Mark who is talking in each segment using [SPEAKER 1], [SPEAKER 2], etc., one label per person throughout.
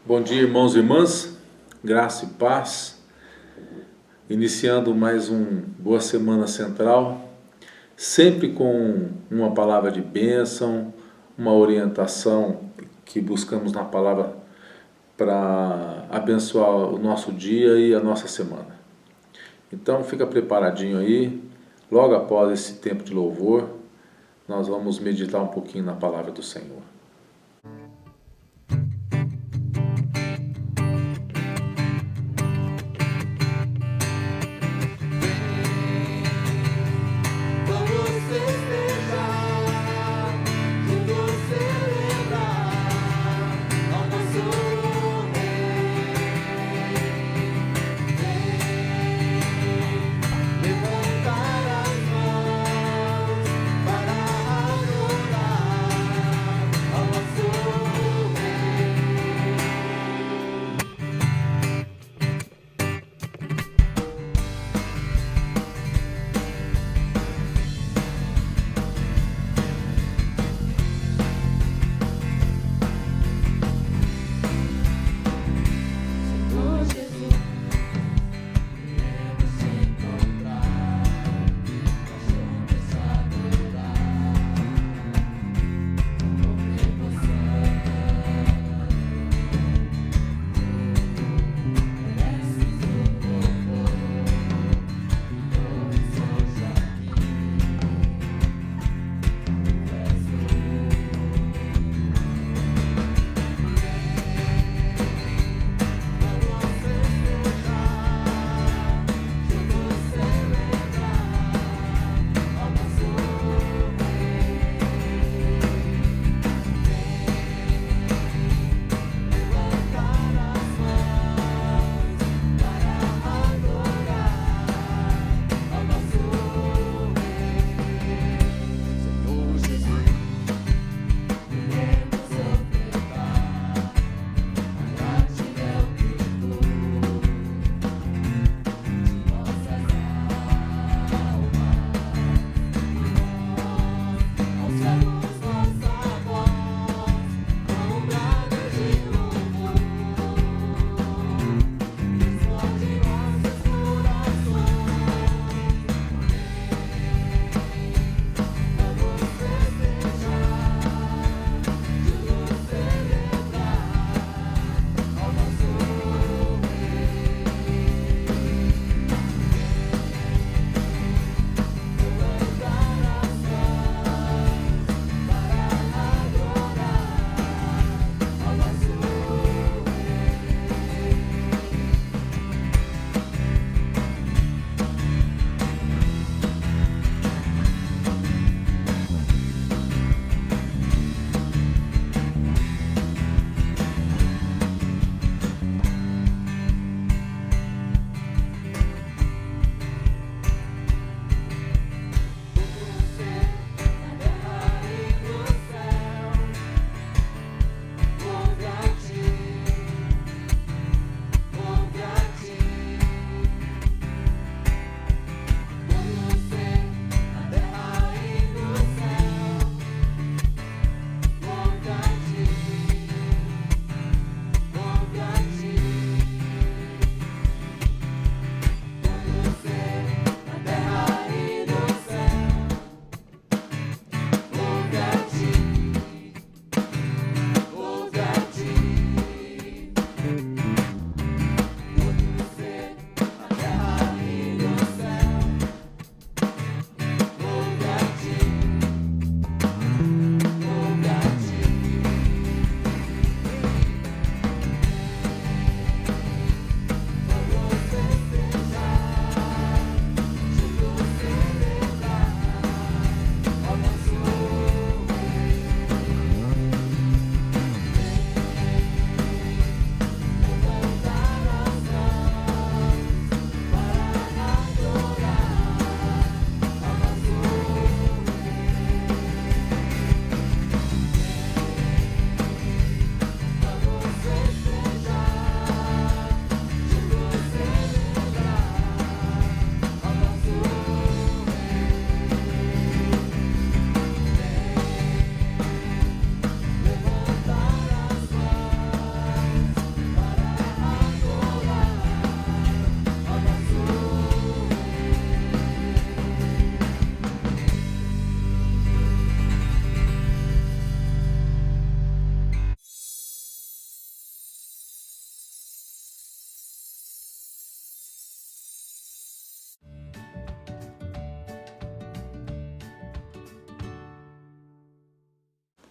[SPEAKER 1] Bom dia, irmãos e irmãs, graça e paz, iniciando mais Boa Semana Central, sempre com uma palavra de bênção, uma orientação que buscamos na palavra para abençoar o nosso dia e a nossa semana. Então fica preparadinho aí, logo após esse tempo de louvor, nós vamos meditar um pouquinho na palavra do Senhor.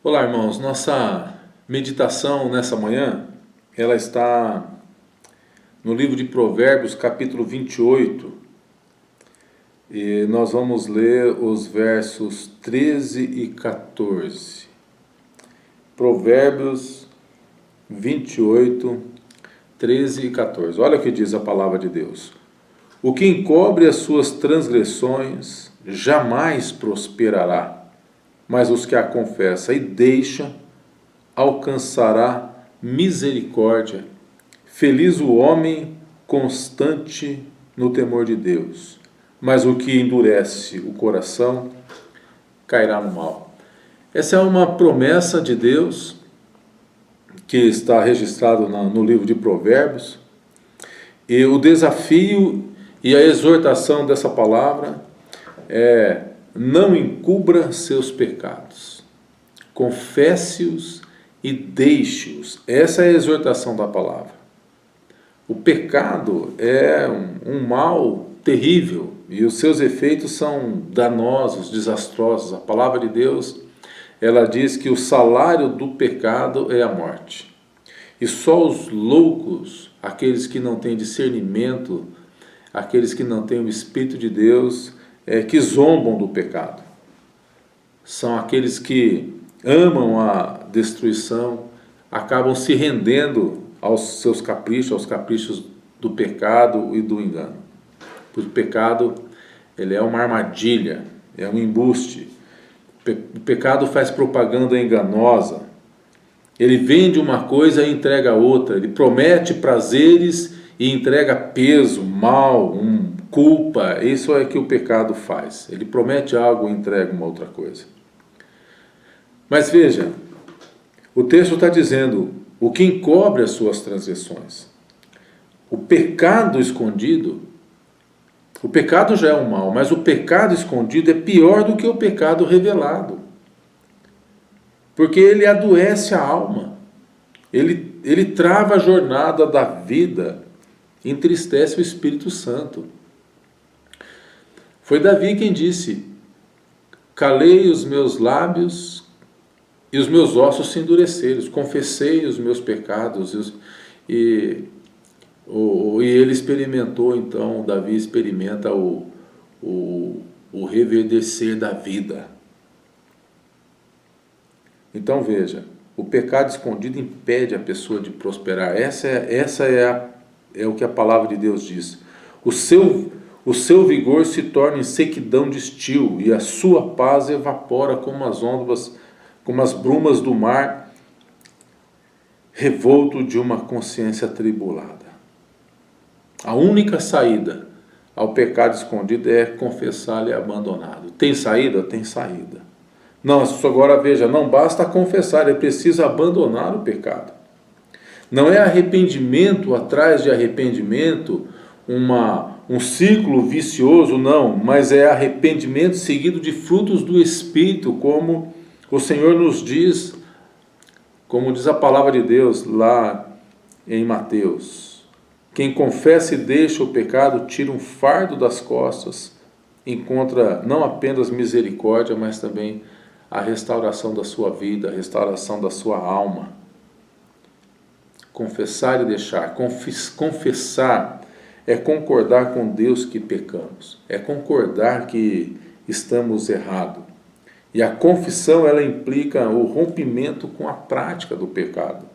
[SPEAKER 1] Olá, irmãos. Nossa meditação nessa manhã, ela está no livro de Provérbios, capítulo 28. E nós vamos ler os versos 13 e 14. Provérbios 28, 13 e 14. Olha o que diz a palavra de Deus. O que encobre as suas transgressões jamais prosperará, mas os que a confessa e deixa alcançará misericórdia. Feliz o homem constante no temor de Deus, mas o que endurece o coração cairá no mal. Essa é uma promessa de Deus que está registrado no livro de Provérbios, e o desafio e a exortação dessa palavra é: não encubra seus pecados, confesse-os e deixe-os. Essa é a exortação da palavra. O pecado é um mal terrível e os seus efeitos são danosos, desastrosos. A palavra de Deus, ela diz que o salário do pecado é a morte. E só os loucos, aqueles que não têm discernimento, aqueles que não têm o Espírito de Deus, que zombam do pecado. São aqueles que amam a destruição, acabam se rendendo aos seus caprichos, aos caprichos do pecado e do engano. O pecado, ele é uma armadilha, é um embuste. O pecado faz propaganda enganosa. Ele vende uma coisa e entrega outra. Ele promete prazeres e entrega peso, mal, culpa. Isso é que o pecado faz. Ele promete algo e entrega uma outra coisa. Mas veja, o texto está dizendo: o que encobre as suas transgressões. O pecado escondido, o pecado já é um mal, mas o pecado escondido é pior do que o pecado revelado. Porque ele adoece a alma, ele trava a jornada da vida, entristece o Espírito Santo. Foi Davi quem disse: calei os meus lábios e os meus ossos se endureceram, confessei os meus pecados. E ele experimentou, então, Davi experimenta o reverdecer da vida. Então veja, o pecado escondido impede a pessoa de prosperar. Essa é o que a palavra de Deus diz. O seu vigor se torna em sequidão de estio, e a sua paz evapora como as ondas, como as brumas do mar revolto de uma consciência atribulada. A única saída ao pecado escondido é confessá-lo e abandoná-lo. Tem saída? Tem saída. Não, agora veja, não basta confessar, é preciso abandonar o pecado. Não é arrependimento atrás de arrependimento, um ciclo vicioso, não, mas é arrependimento seguido de frutos do Espírito, como o Senhor nos diz, como diz a palavra de Deus lá em Mateus. Quem confessa e deixa o pecado, tira um fardo das costas, encontra não apenas misericórdia, mas também a restauração da sua vida, a restauração da sua alma. Confessar e deixar. Confessar é concordar com Deus que pecamos, é concordar que estamos errados. E a confissão, ela implica o rompimento com a prática do pecado.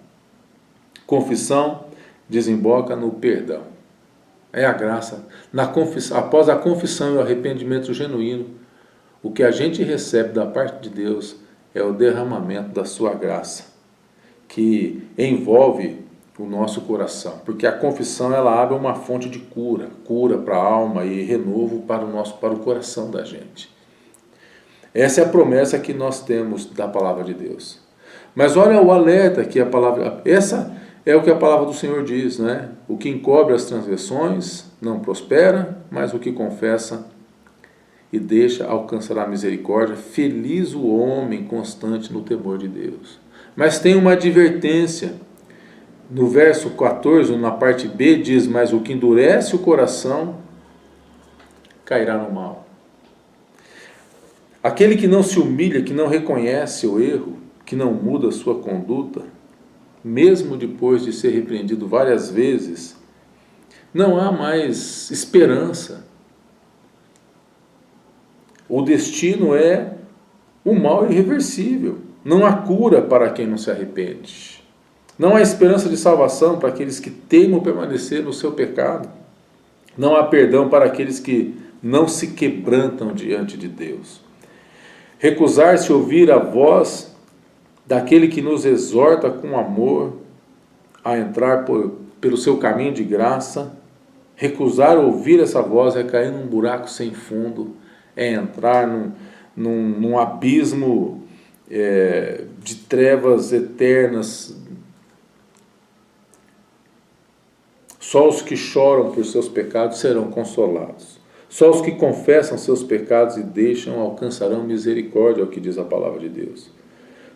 [SPEAKER 1] Confissão desemboca no perdão. É a graça. Após a confissão e o arrependimento genuíno, o que a gente recebe da parte de Deus é o derramamento da sua graça, que envolve o nosso coração, porque a confissão, ela abre uma fonte de cura para a alma e renovo para o coração da gente. Essa é a promessa que nós temos da palavra de Deus. Mas olha o alerta que a palavra, essa é o que a palavra do Senhor diz, né? O que encobre as transgressões não prospera, mas o que confessa e deixa alcançará misericórdia. Feliz o homem constante no temor de Deus. Mas tem uma advertência. No verso 14, na parte B, diz: mas o que endurece o coração cairá no mal. Aquele que não se humilha, que não reconhece o erro, que não muda a sua conduta, mesmo depois de ser repreendido várias vezes, não há mais esperança. O destino é o mal irreversível. Não há cura para quem não se arrepende. Não há esperança de salvação para aqueles que teimam permanecer no seu pecado. Não há perdão para aqueles que não se quebrantam diante de Deus. Recusar-se a ouvir a voz daquele que nos exorta com amor a entrar pelo seu caminho de graça, recusar ouvir essa voz é cair num buraco sem fundo, é entrar num abismo de trevas eternas. Só os que choram por seus pecados serão consolados. Só os que confessam seus pecados e deixam alcançarão misericórdia, é o que diz a palavra de Deus.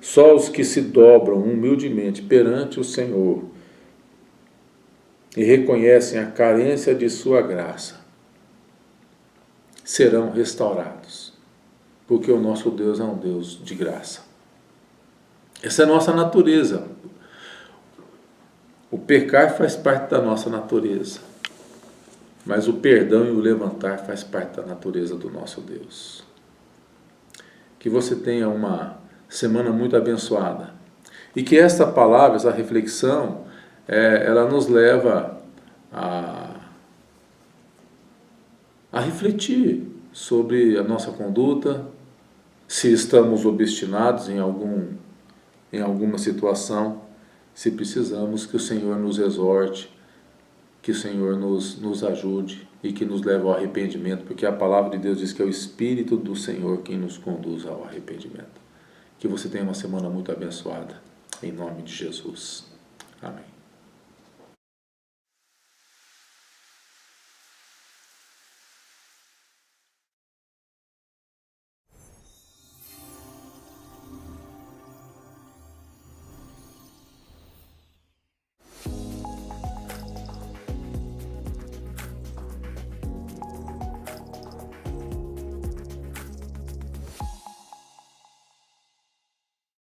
[SPEAKER 1] Só os que se dobram humildemente perante o Senhor e reconhecem a carência de sua graça serão restaurados, porque o nosso Deus é um Deus de graça. Essa é a nossa natureza. O pecar faz parte da nossa natureza, mas o perdão e o levantar faz parte da natureza do nosso Deus. Que você tenha uma semana muito abençoada e que esta palavra, essa reflexão, ela nos leva a refletir sobre a nossa conduta, se estamos obstinados em alguma situação, se precisamos que o Senhor nos exorte, que o Senhor nos ajude e que nos leve ao arrependimento, porque a palavra de Deus diz que é o Espírito do Senhor quem nos conduz ao arrependimento. Que você tenha uma semana muito abençoada, em nome de Jesus. Amém.